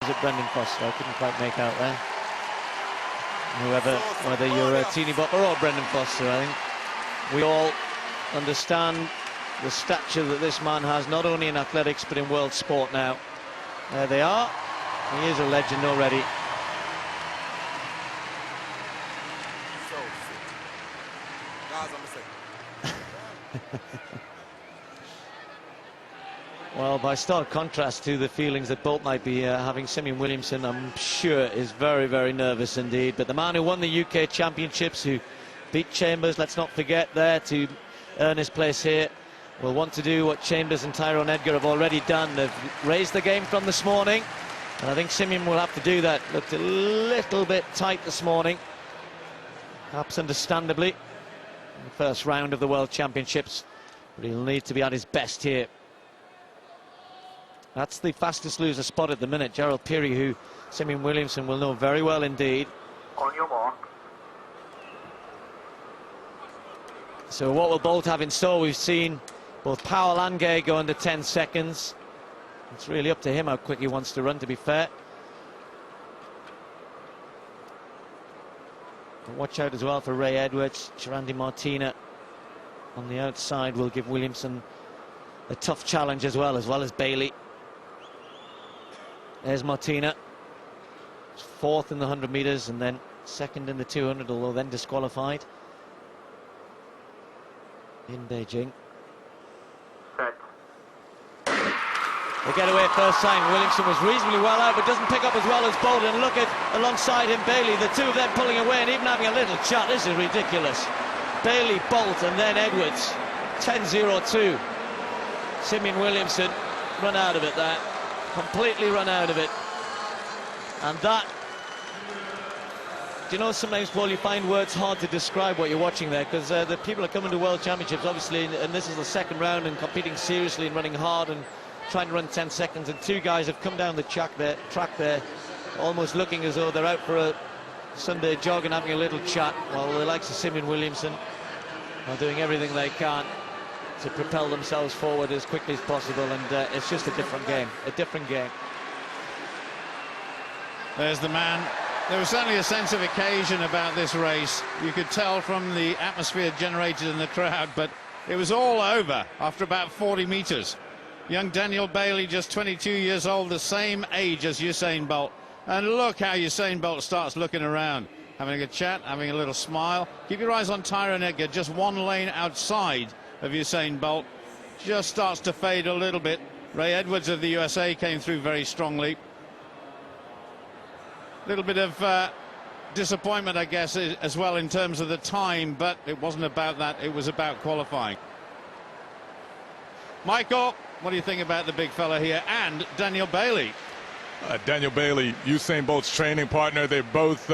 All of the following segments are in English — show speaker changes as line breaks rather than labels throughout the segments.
Was it Brendan Foster? I couldn't quite make out there. Whether you're a teeny bopper or Brendan Foster, I think we all understand the stature that this man has, not only in athletics but in world sport now. There they are. He is a legend already. Well, by stark contrast to the feelings that Bolt might be having, Simeon Williamson, I'm sure, is very, very nervous indeed. But the man who won the UK Championships, who beat Chambers, let's not forget, there to earn his place here, will want to do what Chambers and Tyrone Edgar have already done. They've raised the game from this morning, and I think Simeon will have to do that. Looked a little bit tight this morning, perhaps understandably, in the first round of the World Championships, but he'll need to be at his best here. That's the fastest loser spot at the minute, Gerald Peary, who Simeon Williamson will know very well indeed.
On your mark.
So what will Bolt have in store? We've seen both Powell and Gay go under 10 seconds. It's really up to him how quick he wants to run, to be fair. But watch out as well for Ray Edwards. Chirandi Martina on the outside will give Williamson a tough challenge as well as Bailey. There's Martina, fourth in the 100 metres and then second in the 200, although then disqualified in Beijing.
Set.
The getaway at first time. Williamson was reasonably well out, but doesn't pick up as well as Bolt. And look at alongside him Bailey, the two of them pulling away and even having a little chat. This is ridiculous. Bailey, Bolt and then Edwards. 10.02. Simeon Williamson run out of it there. Completely run out of it. And that, do you know, sometimes, Paul, you find words hard to describe what you're watching there, because the people are coming to World Championships, obviously, and this is the second round and competing seriously and running hard and trying to run 10 seconds, and two guys have come down the track there, almost looking as though they're out for a Sunday jog and having a little chat, while the likes of Simeon Williamson are doing everything they can to propel themselves forward as quickly as possible, and it's just a different game.
There's the man. There was certainly a sense of occasion about this race. You could tell from the atmosphere generated in the crowd, but it was all over after about 40 metres. Young Daniel Bailey, just 22 years old, the same age as Usain Bolt. And look how Usain Bolt starts looking around, having a chat, having a little smile. Keep your eyes on Tyrone Edgar, just one lane outside of Usain Bolt. Just starts to fade a little bit. Ray Edwards of the USA came through very strongly. A little bit of disappointment, I guess, as well in terms of the time, but it wasn't about that, it was about qualifying. Michael, what do you think about the big fella here and Daniel Bailey?
Daniel Bailey, Usain Bolt's training partner. They're both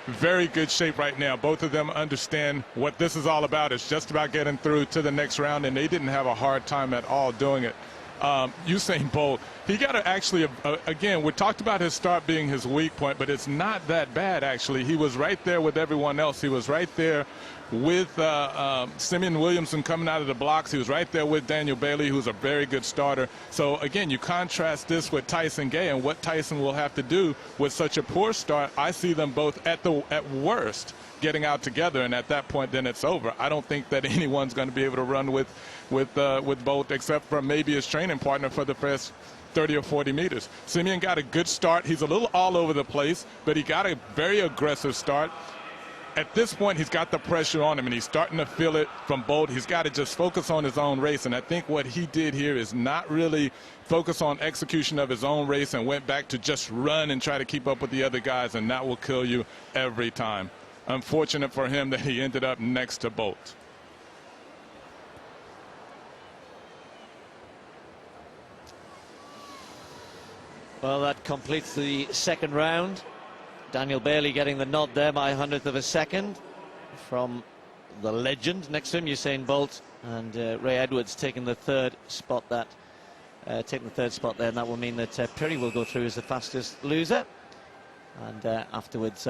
very good shape right now. Both of them understand what this is all about. It's just about getting through to the next round, and they didn't have a hard time at all doing it. Usain Bolt, he got to actually, again, we talked about his start being his weak point, but it's not that bad, actually. He was right there with everyone else. He was right there with Simeon Williamson coming out of the blocks. He was right there with Daniel Bailey, who's a very good starter. So, again, you contrast this with Tyson Gay and what Tyson will have to do with such a poor start. I see them both at worst getting out together, and at that point, then it's over. I don't think that anyone's going to be able to run with Bolt, except for maybe his training partner for the first 30 or 40 meters. Simeon got a good start. He's a little all over the place, but he got a very aggressive start. At this point, he's got the pressure on him, and he's starting to feel it from Bolt. He's got to just focus on his own race, and I think what he did here is not really focus on execution of his own race and went back to just run and try to keep up with the other guys, and that will kill you every time. Unfortunate for him that he ended up next to Bolt.
Well, that completes the second round. Daniel Bailey getting the nod there by 100th of a second from the legend next to him, Usain Bolt, and Ray Edwards taking the third spot. There, and that will mean that Peary will go through as the fastest loser, and afterwards.